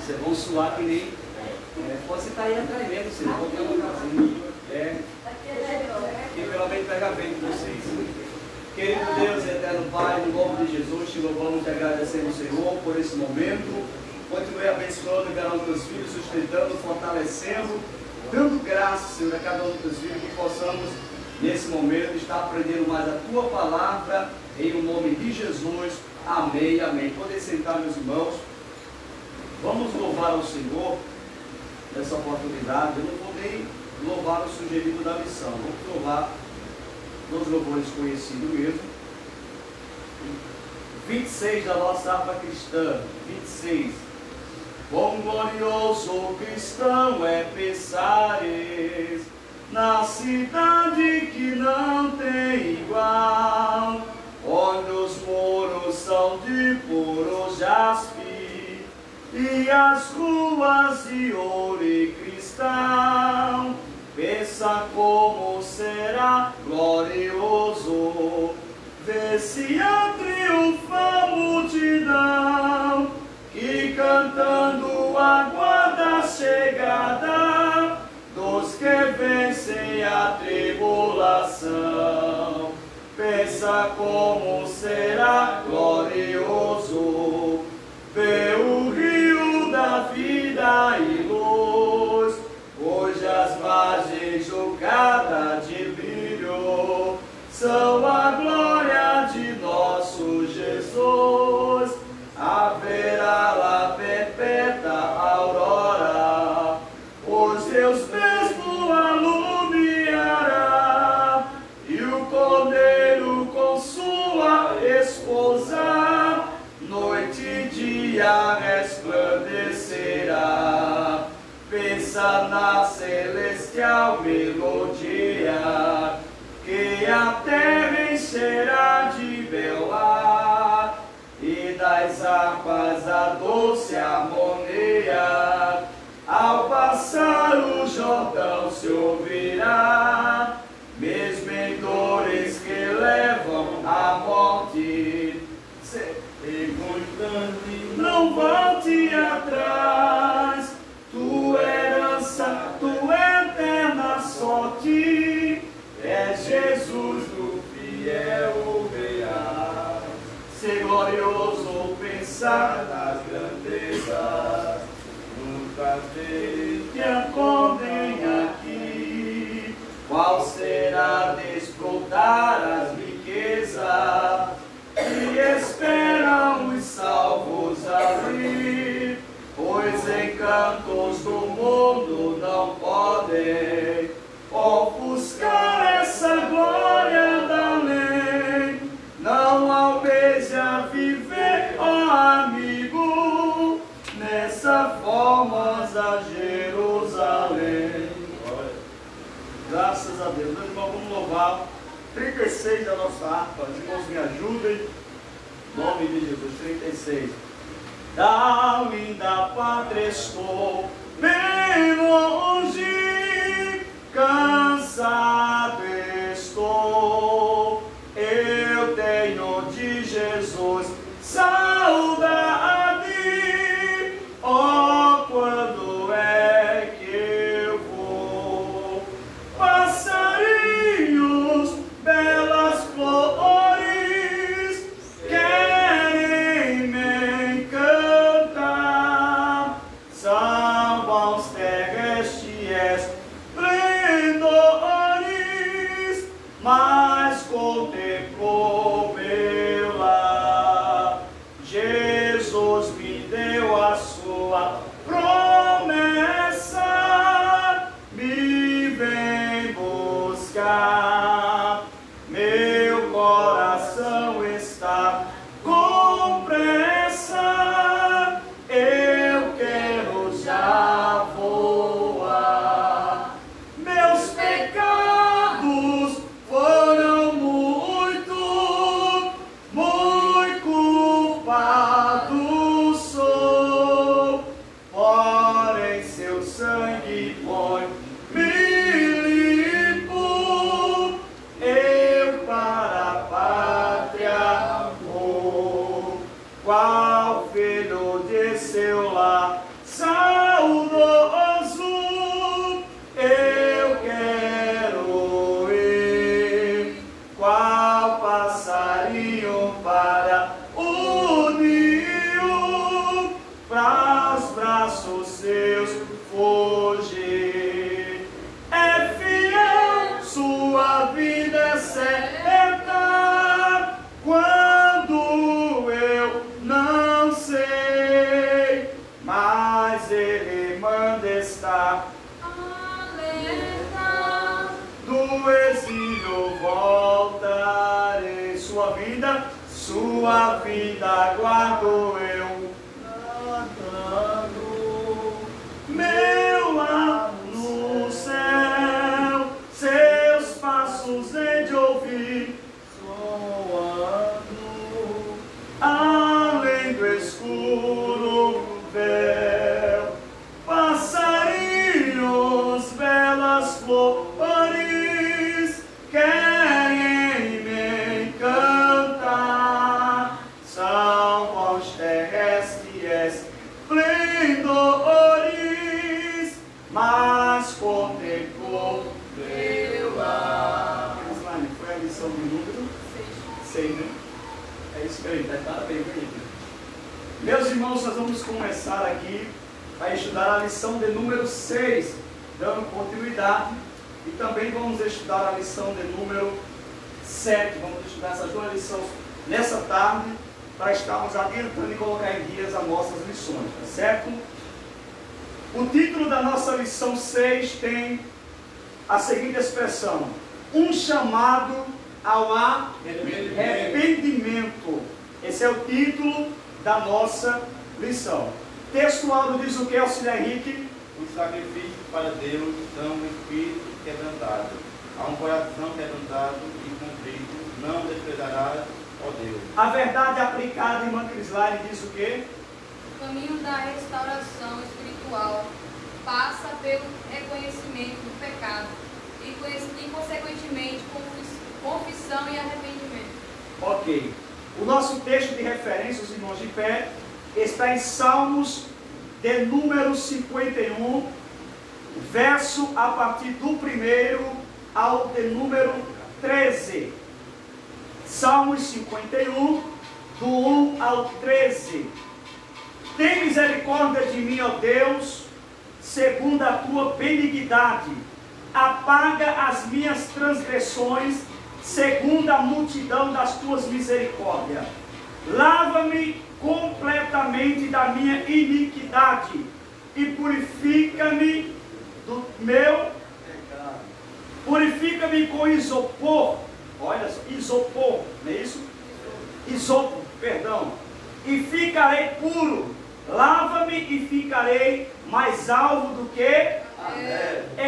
Vocês vão suar que nem. Pode estar aí atrás mesmo, vocês vão ter uma casinha. Que pelo menos pega bem com vocês. Querido Deus, eterno Pai, no nome de Jesus, te louvamos e agradecemos, Senhor, por esse momento. Continue abençoando e garantando teus filhos, sustentando, fortalecendo, dando graça, Senhor, a cada um dos teus filhos, que possamos, nesse momento, estar aprendendo mais a tua palavra, em o nome de Jesus. Amém, amém. Podem sentar, meus irmãos. Vamos louvar ao Senhor nessa oportunidade. Eu não vou nem louvar o sugerido da missão, vamos louvar nos louvores conhecidos mesmo. 26 da nossa harpa cristã. 26. Quão glorioso cristão é pensares na cidade que não tem igual, onde os muros são de puro jaspe e as ruas de ouro e cristal. Pensa como será glorioso ver-se a triunfar multidão que cantando aguarda a chegada dos que vencem a tribulação. Pensa como será glorioso ver o rio da vida e luz, cujas margens julgadas de brilho são a glória de nosso Jesus. Haverá lá perpétua aurora, os Deus mesmo alumiará, e o Cordeiro com sua esposa noite e dia resplandecerá. Pensa na celestial melodia que a terra encherá de belar, e das harpas a doce harmonia ao passar o Jordão se ouvirá, mesmo em dores que levam à morte. Não volte atrás, tua herança, tua eterna sorte é Jesus do fiel real. Ser glorioso pensar nas grandezas, nunca ver que acordem aqui. Qual será desfrutar as riquezas que esperam os salvos ali? Os encantos do mundo não podem ofuscar essa glória da lei. Não almeja viver, ó amigo, nessa formosa Jerusalém. Graças a Deus. Meus irmãos, vamos louvar 36 da nossa harpa. Os irmãos me ajudem. Em nome de Jesus. 36. Da linda pátria estou bem longe, cansado estou. Eu tenho de Jesus saudade. Oh, quando é que eu vou? Passarinhos, belas flores querem me encantar. São bons terrestres esplendores, mas contemplou pela. Jesus me deu a sua promessa, me vem buscar. Meu coração está com pressa, eu quero já voar. Meus pecados foram muito culpado sou, porém seu sangue põe-me limpo, eu para a pátria vou. Qual filho de seu lar ele manda estar. Alerta. Do exílio voltarei. Sua vida guardo eu. Cantando meu lar no céu, seus passos hei de ouvir, soando além do escuro véu. Passarinhos, belas flores, querem me encantar. São voz terrestres, esplendores, mas contemplou meu lar. Foi a lição de número 6, né? É isso aí, tá bem bonito. Meus irmãos, nós vamos começar aqui a estudar a lição de número 6, dando continuidade, e também vamos estudar a lição de número 7. Vamos estudar essas duas lições nessa tarde, para estarmos adiantando e colocar em dias as nossas lições, tá certo? O título da nossa lição 6 tem a seguinte expressão: um chamado ao arrependimento. Esse é o título da nossa lição. Textual diz o que, Auxiliar Henrique? Um sacrifício para Deus dá um espírito quebrantado, a um coração quebrantado e contrito não desprezará, ó Deus. A verdade aplicada em Mancrisline diz o que? O caminho da restauração espiritual passa pelo reconhecimento do pecado e consequentemente, confissão e arrependimento. Ok. O nosso texto de referência, os irmãos de pé, está em Salmos de número 51, verso a partir do 1 ao de número 13. Salmos 51, do 1 ao 13. Tem misericórdia de mim, ó Deus, segundo a tua benignidade. Apaga as minhas transgressões, segundo a multidão das tuas misericórdias. Lava-me completamente da minha iniquidade e purifica-me do meu pecado. Purifica-me com isopor. Olha só, isopor, não é isso? Isopo, perdão. E ficarei puro. Lava-me e ficarei mais alvo do que?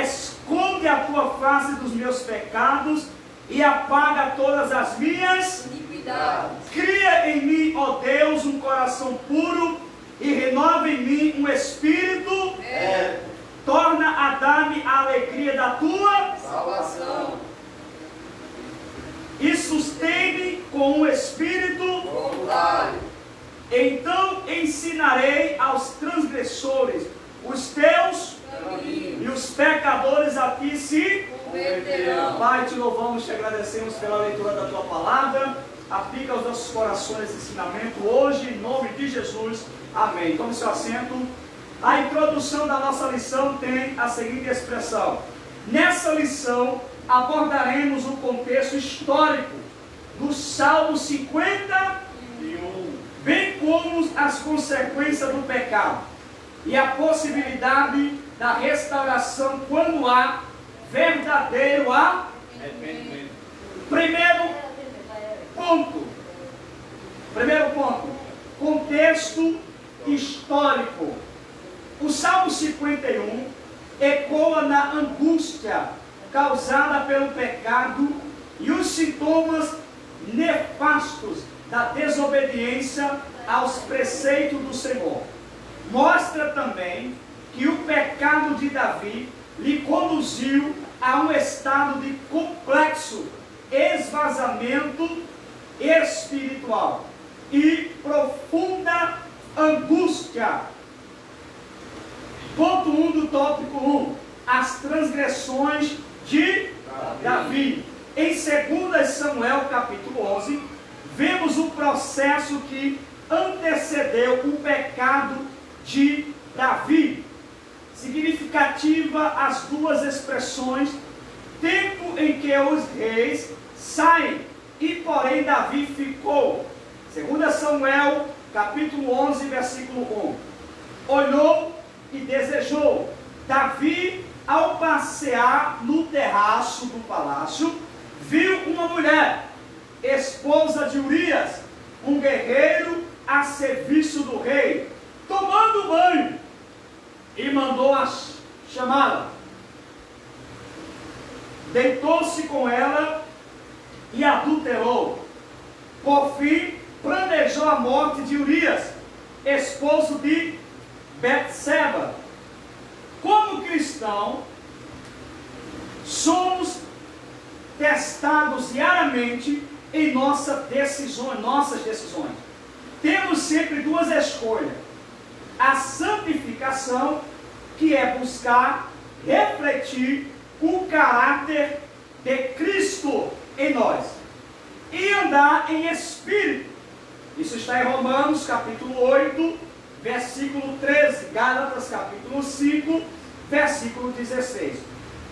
Esconde a tua face dos meus pecados e apaga todas as minhas Iniquidades. Cria em mim, ó Deus, um coração puro e renova em mim um espírito. Torna a dar-me a alegria da tua Salvação. e sustém-me com um espírito Voluntário. Então ensinarei aos transgressores os teus Caminho. e os pecadores a ti se Converterão. Pai, te louvamos, te agradecemos pela leitura da tua palavra. Aplica aos nossos corações esse ensinamento hoje, em nome de Jesus. Amém. Tome seu assento. A introdução da nossa lição tem a seguinte expressão: nessa lição abordaremos o contexto histórico do Salmo 51, bem como as consequências do pecado e a possibilidade da restauração quando há verdadeiro Arrependimento. Primeiro ponto, contexto histórico. O Salmo 51 ecoa na angústia causada pelo pecado e os sintomas nefastos da desobediência aos preceitos do Senhor. Mostra também que o pecado de Davi lhe conduziu a um estado de complexo esvaziamento espiritual e profunda angústia. Ponto 1 do tópico 1. As transgressões de Davi. Em 2 Samuel capítulo 11, vemos o processo que antecedeu o pecado de Davi. Significativa as duas expressões: tempo em que os reis saem e porém Davi ficou. 2 Samuel capítulo 11, versículo 1. Olhou e desejou. Davi, ao passear no terraço do palácio, viu uma mulher, esposa de Urias, um guerreiro a serviço do rei, tomando banho, e mandou-a chamá-la. Deitou-se com ela e adulterou. Por fim, planejou a morte de Urias, esposo de Betseba. Como cristão, somos testados diariamente em nossas decisões. Temos sempre duas escolhas: a santificação, que é buscar refletir o caráter de Cristo em nós, e andar em espírito. Isso está em Romanos capítulo 8, versículo 13, Gálatas capítulo 5, versículo 16.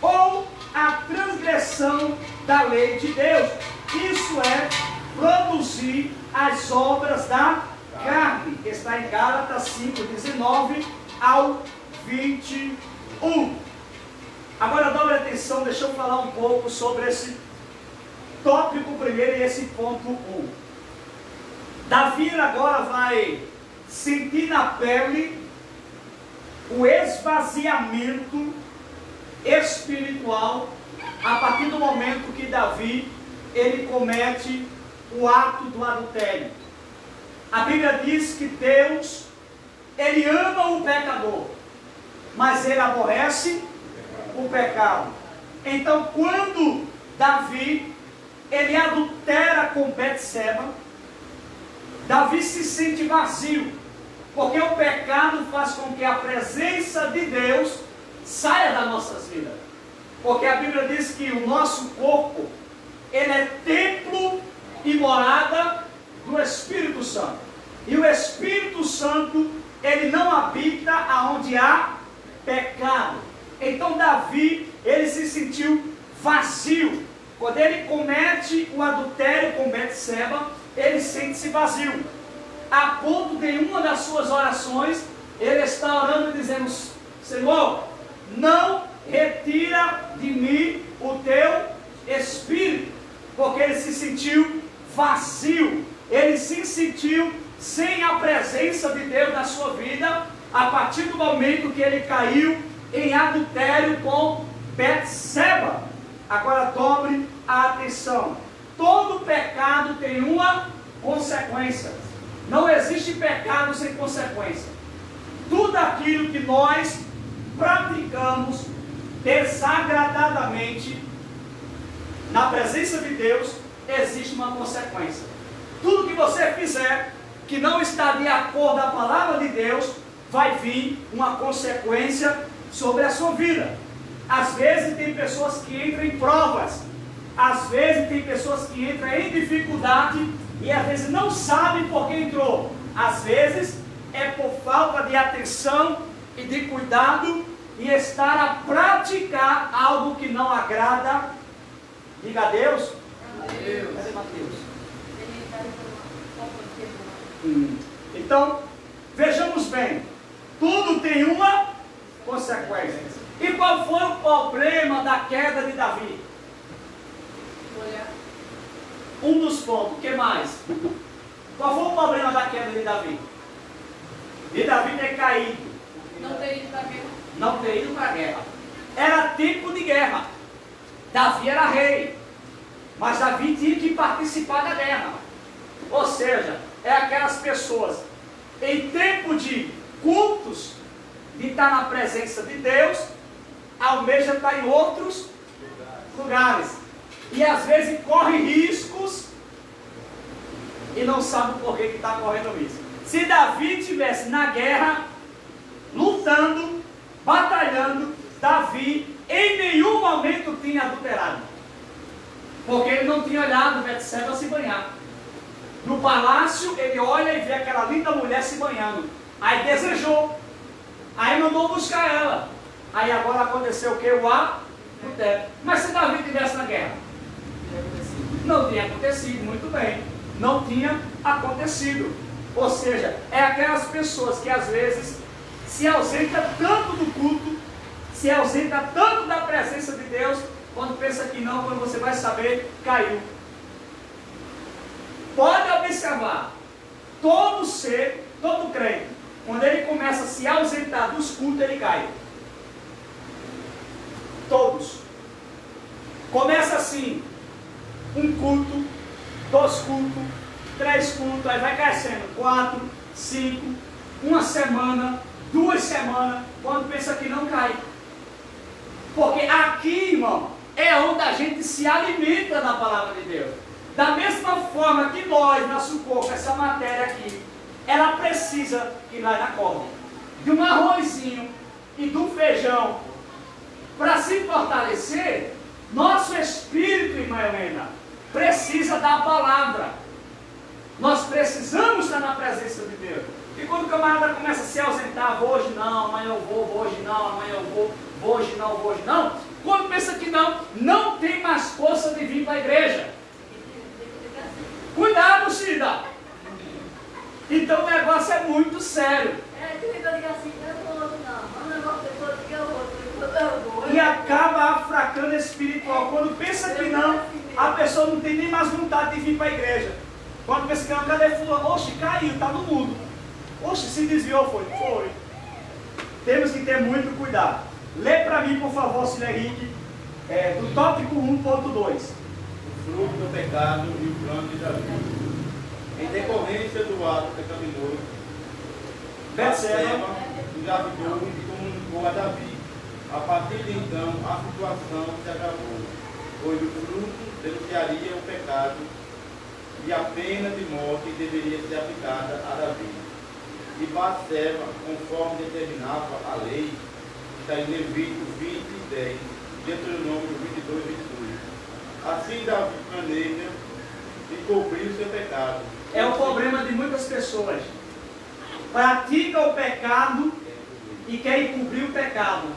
Ou a transgressão da lei de Deus, isso é, produzir as obras da carne, que está em Gálatas 5, 19 ao 21. Agora dobre atenção, deixa eu falar um pouco sobre esse tópico primeiro e esse ponto 1. Davi agora vai sentir na pele o esvaziamento espiritual a partir do momento que Davi ele comete o ato do adultério. A Bíblia diz que Deus ele ama o pecador, mas ele aborrece o pecado. Então, quando Davi ele adultera com Betseba, Davi se sente vazio, porque o pecado faz com que a presença de Deus saia das nossas vidas. Porque a Bíblia diz que o nosso corpo ele é templo e morada do Espírito Santo. E o Espírito Santo ele não habita aonde há pecado. Então Davi ele se sentiu vazio. Quando ele comete o adultério com Betseba, ele sente-se vazio, a ponto de em uma das suas orações ele está orando e dizendo: Senhor, não retira de mim o teu espírito, porque ele se sentiu vazio, ele se sentiu sem a presença de Deus na sua vida, a partir do momento que ele caiu em adultério com Betseba. Agora dobre a atenção. Todo pecado tem uma consequência. Não existe pecado sem consequência. Tudo aquilo que nós praticamos desagradadamente na presença de Deus, existe uma consequência. Tudo que você fizer que não está de acordo com a palavra de Deus, vai vir uma consequência sobre a sua vida. Às vezes tem pessoas que entram em provas, às vezes tem pessoas que entram em dificuldade e às vezes não sabem por que entrou. Às vezes é por falta de atenção e de cuidado e estar a praticar algo que não agrada. Diga a Deus. Deus. Cadê Mateus? Então, vejamos bem, tudo tem uma consequência. E qual foi o problema da queda de Davi? Um dos pontos, o que mais? Qual foi o problema da queda de Davi? De Davi ter caído. Não ter ido para a guerra. Não ter ido para a guerra. Era tempo de guerra. Davi era rei. Mas Davi tinha que participar da guerra. Ou seja, é aquelas pessoas em tempo de cultos, de estar na presença de Deus, almeja estar em outros lugares. E às vezes corre riscos e não sabe por que está correndo risco. Se Davi estivesse na guerra, lutando, batalhando, Davi em nenhum momento tinha adulterado. Porque ele não tinha olhado Betseba se banhar. No palácio ele olha e vê aquela linda mulher se banhando. Aí desejou. Aí mandou buscar ela. Aí agora aconteceu o que? O adultério. Mas se Davi estivesse na guerra? Não tinha acontecido, muito bem. Não tinha acontecido. Ou seja, é aquelas pessoas que às vezes se ausenta tanto do culto, se ausenta tanto da presença de Deus, quando pensa que não, quando você vai saber, caiu. Pode observar, todo ser, todo crente, quando ele começa a se ausentar dos cultos, ele cai. Todos. Começa assim, um culto, 2 cultos, 3 cultos, aí vai crescendo, 4, 5, 1 semana, 2 semanas, quando pensa que não cai. Porque aqui, irmão, é onde a gente se alimenta da palavra de Deus. Da mesma forma que nós, nosso corpo, essa matéria aqui, ela precisa que nós acordem de um arrozinho e do feijão para se fortalecer. Nosso espírito, irmã Helena, precisa da palavra. Nós precisamos estar na presença de Deus. E quando o camarada começa a se ausentar, hoje não, amanhã eu vou, hoje não, amanhã eu vou, hoje não, hoje não. Quando pensa que não tem mais força de vir para a igreja. Cuidado, Cida. Então o negócio é muito sério. E acaba fracando espiritual. Quando pensa que não, a pessoa não tem nem mais vontade de vir para a igreja. Quando pensa que não, cadê fulano? Oxe, caiu, está no mundo. Oxe, se desviou, foi. Temos que ter muito cuidado. Lê para mim, por favor, Silvio Henrique, do tópico 1.2. O fruto do pecado e o plano de Davi. Em decorrência do ato pecaminoso, Betseba engravidou e comunicou a Davi. A partir de então, a situação se agravou, pois o fruto denunciaria o pecado e a pena de morte deveria ser aplicada a Davi. E Betseba, conforme determinava a lei, está em Levítico 20 e 10, Deuteronômio 22 e 22. Assim Davi planeja e cobriu seu pecado. é o problema de muitas pessoas. Pratica o pecado e quer encobrir o pecado.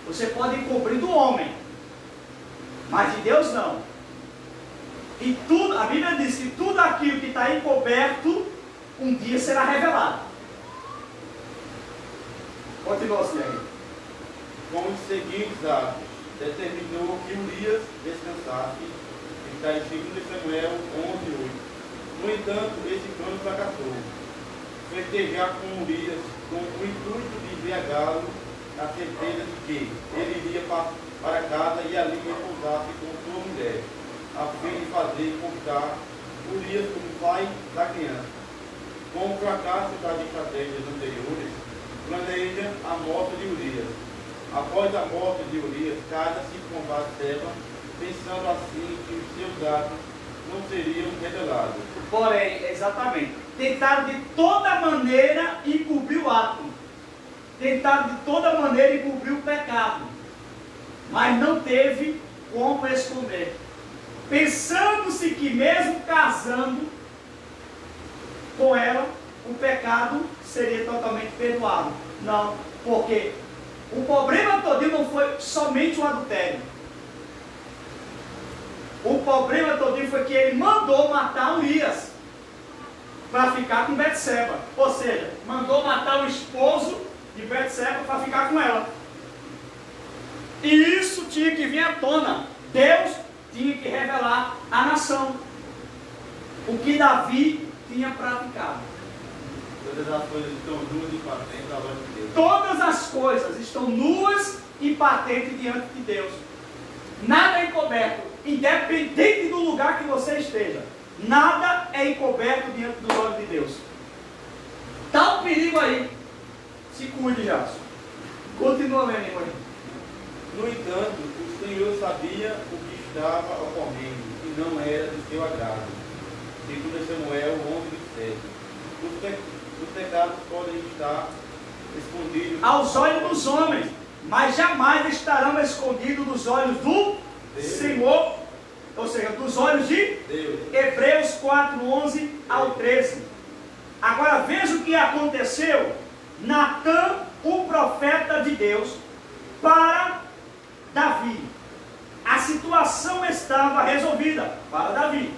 Você pode encobrir do homem, mas de Deus não. E tudo, a Bíblia diz que tudo aquilo que está encoberto, um dia será revelado. Continua assim aí. Com os seguintes atos, determinou que Urias descansasse, está em 2 Samuel 11:8. No entanto, esse plano fracassou. Festejar com Urias com o intuito de embriagá-lo, na certeza de que ele iria para casa e ali repousar-se com sua mulher, a fim de fazer constar Urias como pai da criança. Com o fracasso das estratégias anteriores, planeja a morte de Urias. Após a morte de Urias, casa-se com Betseba, pensando assim que os seus atos não seriam revelados. Porém, exatamente, tentaram de toda maneira encobrir o ato. Tentaram de toda maneira encobrir o pecado. Mas não teve como esconder. Pensando-se que mesmo casando com ela, o pecado seria totalmente perdoado. Não, porque o problema todo não foi somente o adultério. O problema todo foi que ele mandou matar Urias para ficar com Betseba. Ou seja, mandou matar o esposo de Betseba para ficar com ela. E isso tinha que vir à tona. Deus tinha que revelar à nação o que Davi tinha praticado. Todas as coisas estão nuas e patentes à voz de Deus. Todas as coisas estão nuas e patentes diante de Deus. Nada é encoberto, independente do lugar que você esteja. Nada é encoberto diante dos olhos de Deus. Está um perigo aí. Se cuide, Jason. Continua lendo, irmão. No entanto, o Senhor sabia o que estava ocorrendo e não era de seu agrado. 2 Samuel 11:7. Os pecados podem estar escondidos aos olhos dos homens, mas jamais estarão escondidos dos olhos do Deus. Senhor, ou seja, dos olhos de Deus. Hebreus 4:11 ao 13. Agora veja o que aconteceu. Natã, o profeta de Deus, para Davi. A situação estava resolvida para Davi.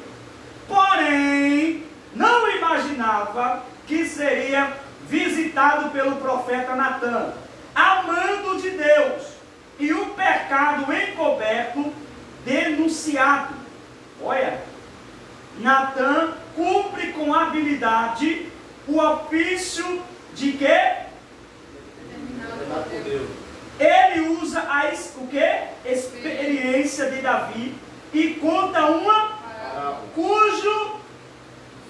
Porém, não imaginava que seria visitado pelo profeta Natã, amando de Deus, e o pecado encoberto denunciado. Olha, Natã cumpre com habilidade o ofício de quê? Determinado por Deus. Ele usa o quê? Experiência de Davi e conta uma cujo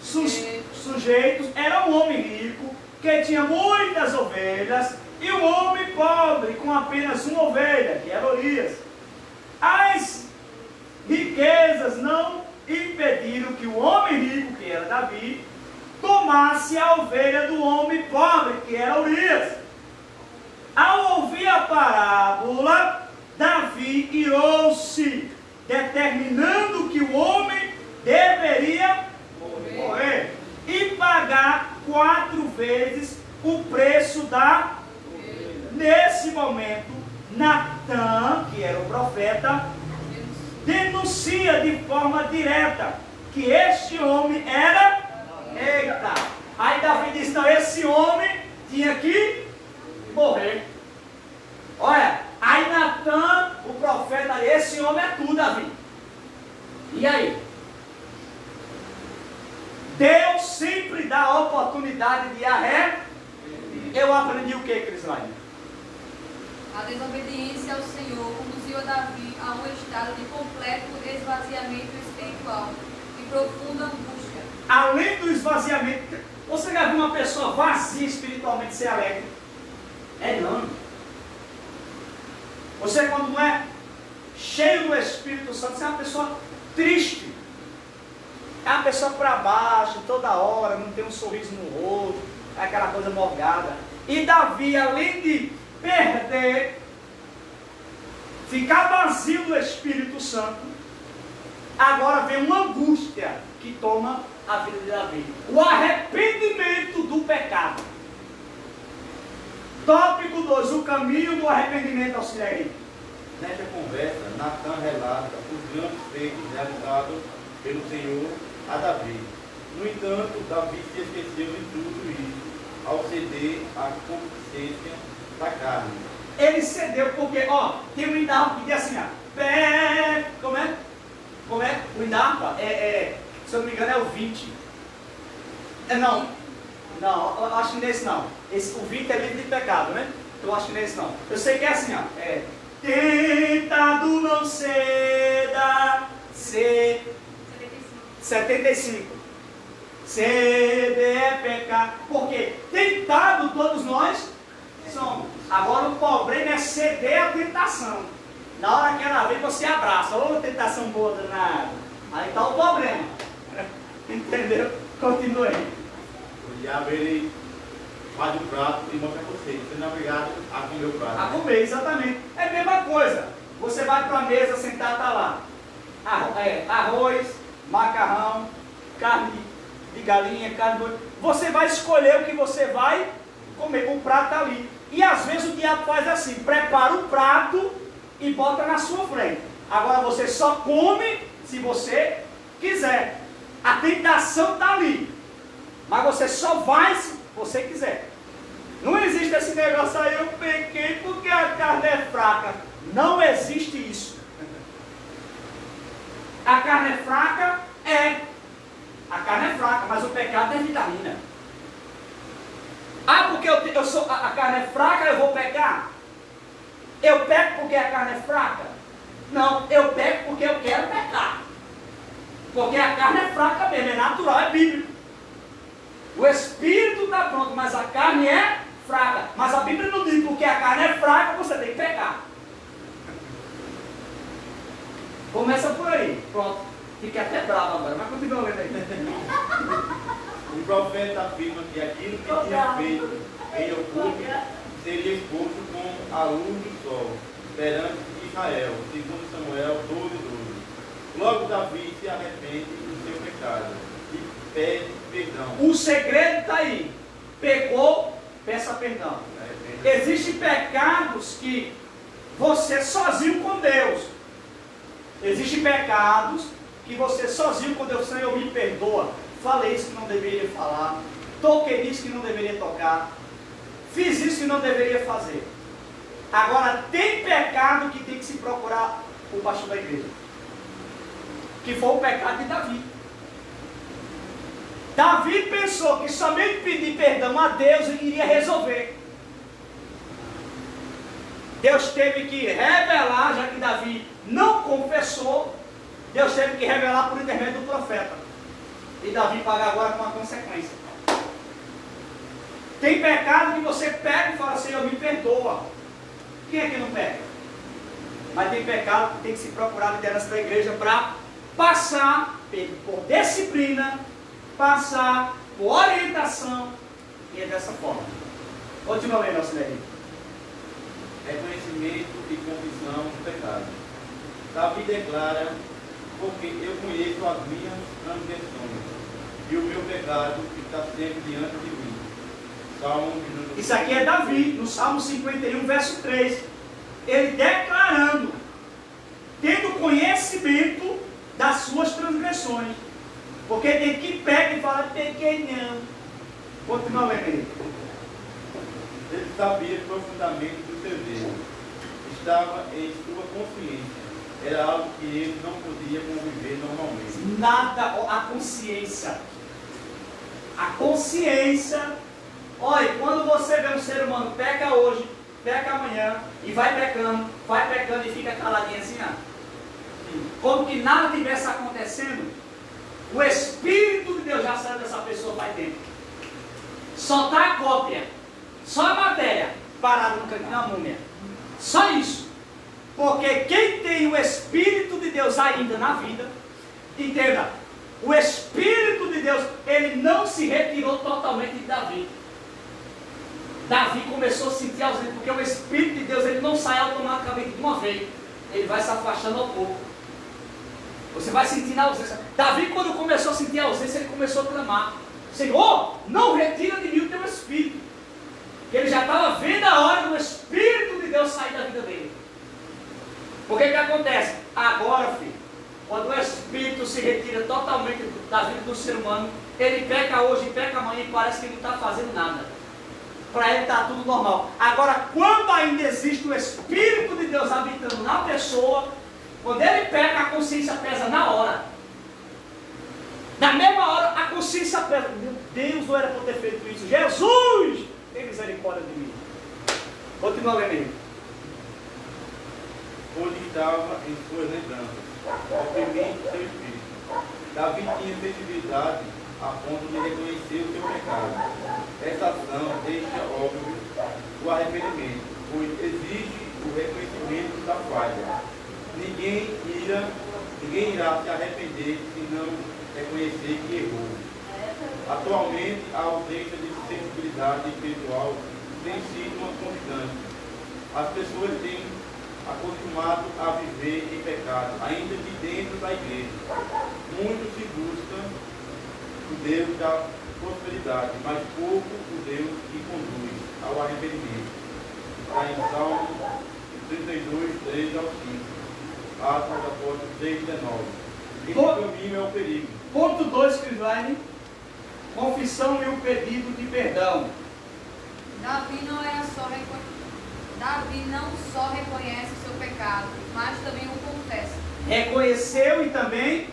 sujeito era um homem rico que tinha muitas ovelhas e um homem pobre com apenas uma ovelha, que era Urias. As riquezas não impediram que o homem rico, que era Davi, tomasse a ovelha do homem pobre, que era Urias. Ao ouvir a parábola, Davi irou-se, determinando que o homem deveria morrer e pagar 4 vezes o preço da ovelha. Nesse momento, Natã, que era o profeta, denuncia de forma direta que este homem era... Eita! Aí Davi diz, não, esse homem tinha que morrer. Olha, aí Natã, o profeta, esse homem é tu, Davi. E aí? Deus sempre dá a oportunidade de arrepender. Eu aprendi o que, Crislaine? A desobediência ao Senhor conduziu a Davi a um estado de completo esvaziamento espiritual e profunda angústia. Além do esvaziamento, você já viu uma pessoa vazia espiritualmente ser alegre? É não. Você, quando não é cheio do Espírito Santo, você é uma pessoa triste. É uma pessoa para baixo, toda hora, não tem um sorriso no rosto, é aquela coisa morgada. E Davi, além de perder, ficar vazio do Espírito Santo, agora vem uma angústia que toma a vida de Davi. O arrependimento do pecado. Tópico 2, o caminho do arrependimento auxiliar. Nesta conversa, Natã relata os grandes feitos realizados pelo Senhor a Davi. No entanto, Davi se esqueceu de tudo isso ao ceder à concupiscência da carne. Ele cedeu porque, ó, tem um Indarpa que diz assim, ó, como é? O Indarpa, se eu não me engano, é o 20. Não, eu acho que nesse não. O 20 é livre de pecado, né? Eu acho que nesse não. Eu sei que é assim, ó, tentado não ceda, 75. Ceder é pecar. Porque tentado todos nós somos. Agora o problema é ceder à tentação. Na hora que ela vem, você abraça. Ô, tentação boa danada. Aí está o problema. Entendeu? Continue aí. O diabo, ele faz o prato e mostra a você. Você não é obrigado a comer o prato. A comer, exatamente. É a mesma coisa. Você vai para a mesa, sentar, está lá. Arroz, macarrão, carne de galinha, carne de boi. Você vai escolher o que você vai comer. O prato está ali. E às vezes o diabo faz assim, prepara o prato e bota na sua frente. Agora você só come se você quiser. A tentação está ali. Mas você só vai se você quiser. Não existe esse negócio aí, eu pequei porque a carne é fraca. Não existe isso. A carne é fraca? A carne é fraca, mas o pecado tem vitamina. Porque a carne é fraca, eu vou pecar? Eu peco porque a carne é fraca? Não, eu peco porque eu quero pecar. Porque a carne é fraca mesmo, é natural, é bíblico. O espírito está pronto, mas a carne é fraca. Mas a Bíblia não diz porque a carne é fraca, você tem que pecar. Começa por aí, pronto. Fiquei até bravo agora, mas continua lendo aí. O profeta afirma que aquilo que tinha feito em oculto seria exposto com a luz do sol perante Israel, segundo Samuel 12:12. Logo Davi se arrepende do seu pecado e pede perdão. O segredo está aí. Pecou, peça perdão. Existem pecados que você sozinho com Deus. Existem pecados que você sozinho com Deus, Senhor, me perdoa. Falei isso que não deveria falar. toquei nisso que não deveria tocar, fiz isso que não deveria fazer. Agora, tem pecado que tem que se procurar o pastor da igreja, que foi o pecado de Davi. Davi pensou que somente pedir perdão a Deus iria resolver. Deus teve que revelar, já que Davi não confessou, Deus teve que revelar por intermédio do profeta. E Davi paga agora com a consequência. Tem pecado que você pega e fala, Senhor, me perdoa. Quem é que não pega? Mas tem pecado que tem que se procurar a liderança da igreja para passar por disciplina, passar por orientação, e é dessa forma. Continua aí, nosso Leandro. Reconhecimento e confissão do pecado. Davi declara, porque eu conheço as minhas transgressões, e o meu pecado está sempre diante de mim. Salmo. Isso aqui é Davi, no Salmo 51, verso 3. Ele declarando, tendo conhecimento das suas transgressões. Porque tem que pega e fala, peguei não. Continua lendo aí. Ele sabia profundamente do seu Deus. Estava em sua consciência. Era algo que ele não podia conviver normalmente. Nada, a consciência. A consciência. Olha, quando você vê um ser humano peca hoje, peca amanhã, e vai pecando e fica caladinho assim, ó. Como que nada tivesse acontecendo, o Espírito de Deus já saiu dessa pessoa faz tempo. Só está a cópia, só a matéria, parada no cantinho da múmia. Só isso. Porque quem tem o Espírito de Deus ainda na vida, entenda, o Espírito de Deus, ele não se retirou totalmente de Davi. Davi começou a sentir ausência, porque o Espírito de Deus, ele não sai automaticamente de uma vez, ele vai se afastando ao pouco. Você vai sentindo a ausência. Davi, quando começou a sentir a ausência, ele começou a clamar, Senhor, não retira de mim o teu Espírito. Ele já estava vendo a hora do Espírito de Deus sair da vida dele. Porque que acontece? Agora, filho, quando o Espírito se retira totalmente da vida do ser humano, ele peca hoje, peca amanhã e parece que ele não está fazendo nada. Para ele está tudo normal. Agora, quando ainda existe o Espírito de Deus habitando na pessoa, quando ele peca, a consciência pesa na hora. Na mesma hora, a consciência pesa. Meu Deus, não era para ter feito isso. Jesus, tem misericórdia de mim. Continua lendo aí. Onde estava em suas lembranças, oprimindo seu espírito. Davi tinha sensibilidade a ponto de reconhecer o seu pecado. Essa ação deixa óbvio o arrependimento, pois exige o reconhecimento da falha. Ninguém irá se arrepender se não reconhecer que errou. Atualmente, a ausência de sensibilidade espiritual tem sido uma constante. As pessoas têm acostumado a viver em pecado, ainda que dentro da igreja. Muito se busca o Deus da prosperidade, mas pouco o Deus que conduz ao arrependimento. Está em Salmo 32, 3 ao 5. Atos dos Apóstolos 3, 19. Esse caminho é o perigo. Ponto 2, Crisline. Confissão e o pedido de perdão. Davi não só reconhece o seu pecado, mas também o confessa. Reconheceu e também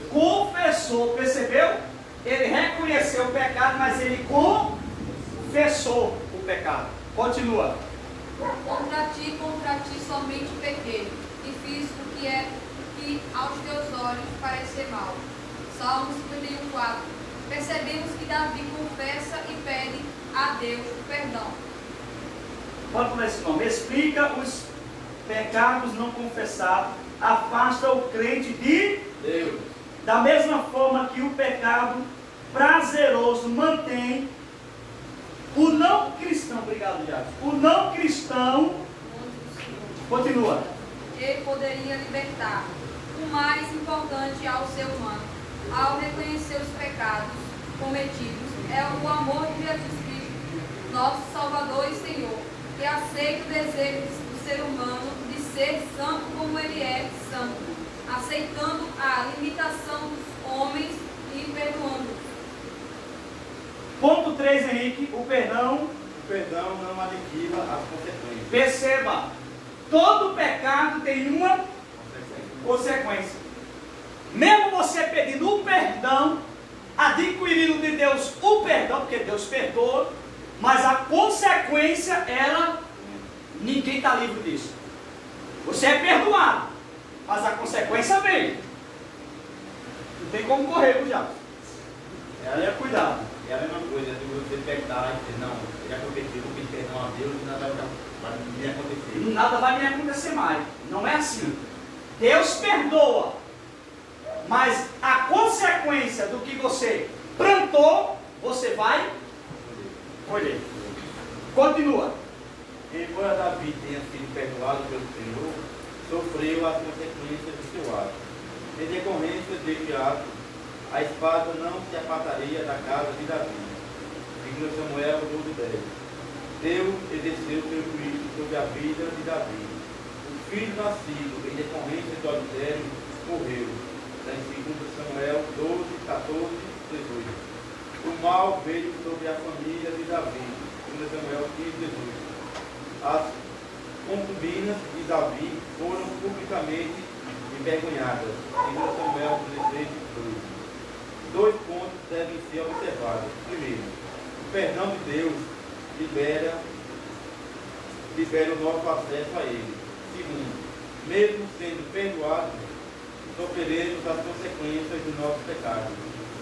confessou. Percebeu? Ele reconheceu o pecado, mas ele confessou o pecado. Continua. Contra ti somente pequei, e fiz o que aos teus olhos parecer mal. Salmo 51, 4. Percebemos que Davi confessa e pede a Deus o perdão. Quanto nesse nome? Explica os pecados não confessados, afasta o crente de Deus. Da mesma forma que o pecado prazeroso mantém o não cristão, obrigado, Diário. O não cristão, continua. Ele poderia libertar. O mais importante ao ser humano, ao reconhecer os pecados cometidos, é o amor de Jesus Cristo, nosso Salvador e Senhor, que aceita o desejo do ser humano de ser santo como ele é santo, aceitando a limitação dos homens e perdoando. Ponto 3, Henrique, o perdão. O perdão não aniquila as consequências. Perceba, todo pecado tem uma consequência. Mesmo você pedindo o perdão, adquirindo de Deus o perdão, porque Deus perdoa, mas a consequência, ninguém está livre disso. Você é perdoado, mas a consequência vem. Não tem como correr com o diabo. É cuidado. É a mesma coisa, se você pecar e dizer, não, já cometi, vou pedir perdão a Deus e nada vai me acontecer. Nada vai me acontecer mais. Não é assim. Deus perdoa, mas a consequência do que você plantou, você vai colher. Continua. Embora Davi tenha sido perdoado pelo Senhor, sofreu as consequências do seu ato. Em decorrência deste ato, a espada não se apartaria da casa de Davi. 2 Samuel 12:10. Deus exerceu seu juízo sobre a vida de Davi. O filho nascido em decorrência do adultério morreu. Está em 2 Samuel 12:14, 18. O mal veio sobre a família de Davi. 2 Samuel 15:18. As concubinas de Davi foram publicamente envergonhadas. 2 Samuel 16:12. Dois pontos devem ser observados. Primeiro, o perdão de Deus libera o nosso acesso a Ele. Segundo, mesmo sendo perdoados, sofreremos as consequências do nosso pecado.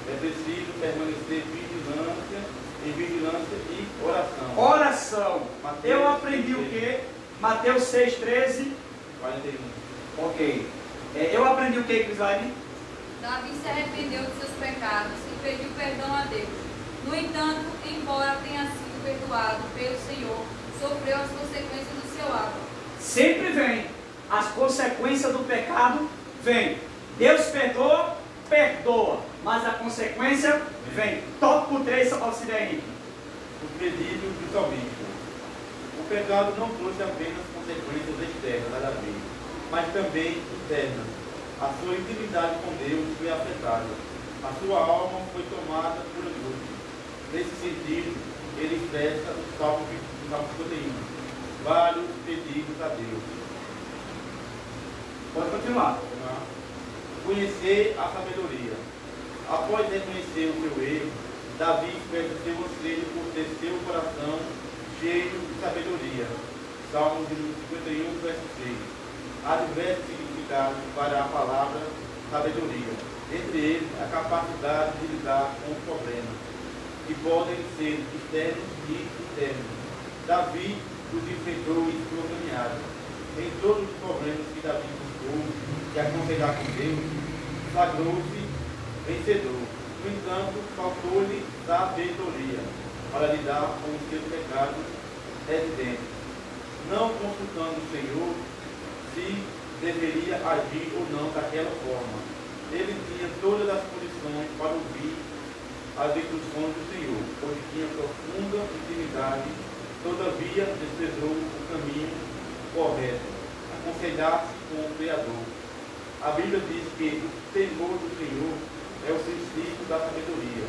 É preciso permanecer em vigilância e oração. Oração. Mateus, Eu aprendi o quê? Mateus 6:13. 41. Ok. Eu aprendi o quê, Crislaine? Davi se arrependeu de seus pecados e pediu perdão a Deus. No entanto, embora tenha sido perdoado pelo Senhor, sofreu as consequências do seu ato. Sempre vem. As consequências do pecado vêm. Deus perdoa. Mas a consequência vem. Toque por 3, São Paulo Henrique. O presídio do salmista. O pecado não trouxe apenas consequências externas a Davi, mas também internas. A sua intimidade com Deus foi afetada. A sua alma foi tomada por angústia. Nesse sentido, ele expressa o Salmo 51. Vários pedidos a Deus. Pode continuar. Conhecer a sabedoria. Após reconhecer o seu erro, Davi expressa seu anseio por ter seu coração cheio de sabedoria. Salmo 51, verso 6. Há diversos significados para a palavra sabedoria. Entre eles, a capacidade de lidar com os problemas, que podem ser externos e internos. Davi os enfrentou em sua caminhada. Em todos os problemas que Davi buscou se aconselhar com Deus, sagrou-se vencedor. No entanto, faltou-lhe sabedoria para lidar com os seus pecados residentes. Não consultando o Senhor se deveria agir ou não daquela forma. Ele tinha todas as condições para ouvir as instruções do Senhor, pois tinha profunda intimidade, todavia desprezou o caminho correto, aconselhar-se com o Criador. A Bíblia diz que o temor do Senhor é o princípio da sabedoria.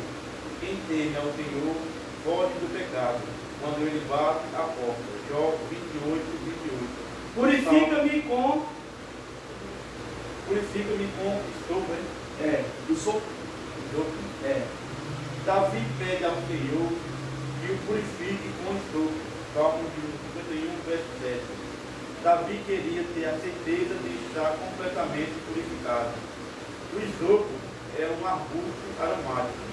Quem teme ao Senhor foge do pecado, quando ele bate a porta. Jó 28:28. Purifica-me com estopo, do sopro. Davi pede ao Senhor que o purifique com estopo. Salmo 51, verso 7. Davi queria ter a certeza de estar completamente purificado. O estopo é um arbusto aromático,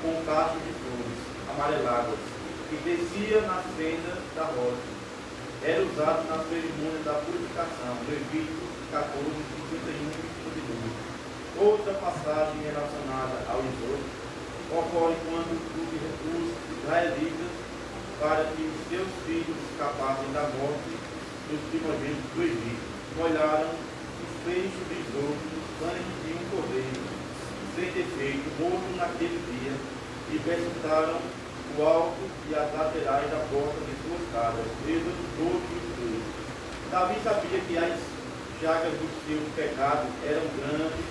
com cachos de flores amareladas, que descia nas fendas da rocha. Era usado na cerimônia da purificação, Levítico 14, 51 e 52. Outra passagem relacionada ao isopo ocorre quando os israelitas, para que os seus filhos escapassem da morte dos primogênitos do Egito, molharam os feixes de isopo no sangue de um cordeiro, sem defeito, morto naquele dia, e versitaram o alto e as laterais da porta de suas casas, Êxodo 12:2. Davi sabia que as chagas dos seus pecados eram grandes,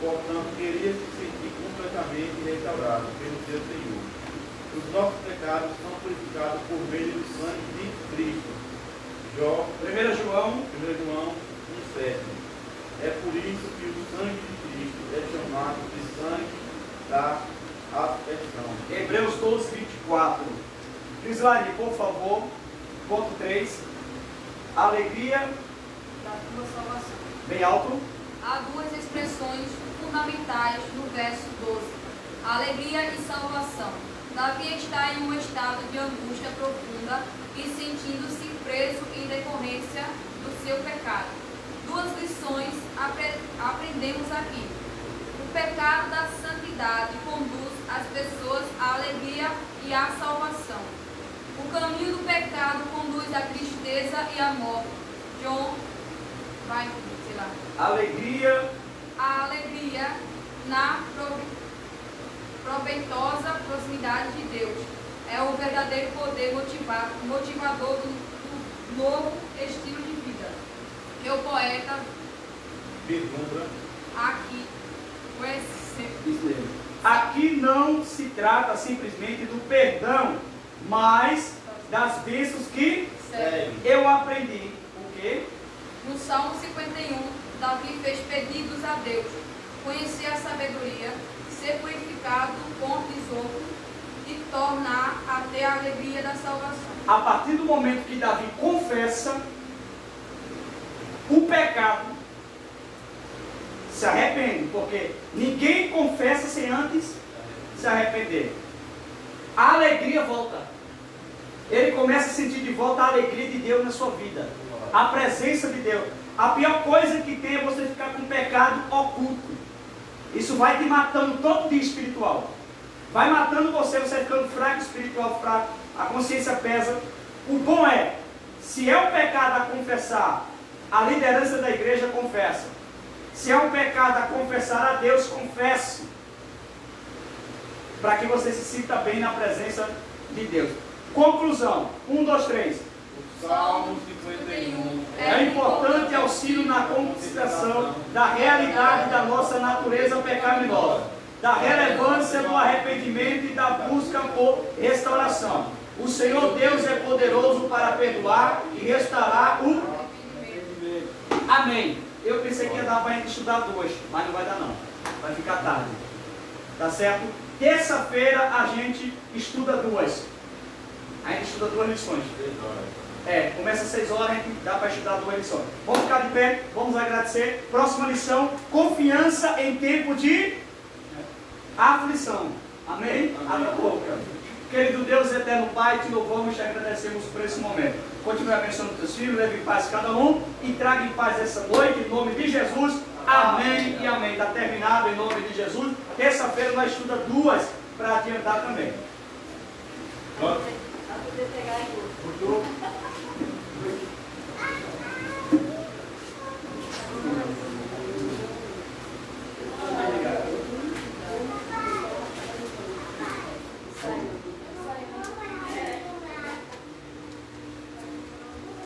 portanto queria se sentir completamente restaurado pelo seu Senhor. os nossos pecados são purificados por meio do sangue de Cristo. Jó, 1 João 1 João 1,7. É por isso que o sangue de Cristo é chamado de sangue da aspersão. Hebreus 12, 24. Crislane, por favor, ponto 3. Alegria, Da tua salvação. bem alto. Há duas expressões fundamentais no verso 12: alegria e salvação. Davi está em um estado de angústia profunda e sentindo-se preso em decorrência do seu pecado. Duas lições aprendemos aqui. O pecado da santidade conduz as pessoas à alegria e à salvação. O caminho do pecado conduz à tristeza e à morte. John, vai, sei lá. Alegria, A alegria na proveitosa proximidade de Deus é o verdadeiro poder motivador do novo estilo de vida que o poeta Vislumbra. aqui conhece. isso mesmo. Aqui não se trata simplesmente do perdão, mas das bênçãos que Sério. eu aprendi. O quê? No Salmo 51, Davi fez pedidos a Deus: conhecer a sabedoria, ser purificado com tesouro e tornar a ter a alegria da salvação. A partir do momento que Davi confessa o pecado, se arrepende, porque ninguém confessa sem antes se arrepender. A alegria volta. Ele começa a sentir de volta a alegria de Deus na sua vida, a presença de Deus. A pior coisa que tem é você ficar com pecado oculto. Isso vai te matando todo dia espiritual. Vai matando você ficando fraco espiritual, fraco, a consciência pesa. O bom é, se é um pecado a confessar, a liderança da igreja confessa. Se é um pecado a confessar a Deus, confesse. Para que você se sinta bem na presença de Deus. Conclusão, 1, 2, 3. O Salmo 51 É importante auxílio na consideração da realidade da nossa natureza pecaminosa, da relevância do arrependimento e da busca por restauração. O Senhor Deus é poderoso para perdoar e restaurar o... Amém. Eu pensei que ia dar para a gente estudar 2, mas não vai dar não. Vai ficar tarde. Tá certo? Terça-feira a gente estuda 2. A gente estuda 2 lições. Começa às 6 horas, a gente dá para estudar 2 lições. Vamos ficar de pé, vamos agradecer. Próxima lição, confiança em tempo de aflição. Amém? Abra a boca. Querido Deus, eterno Pai, te louvamos e te agradecemos por esse momento. Continue abençoando teus filhos, leve em paz cada um e traga em paz essa noite, em nome de Jesus. Amém e amém. Está terminado em nome de Jesus. Terça-feira nós estudamos 2 para adiantar também. Para poder pegar em outro.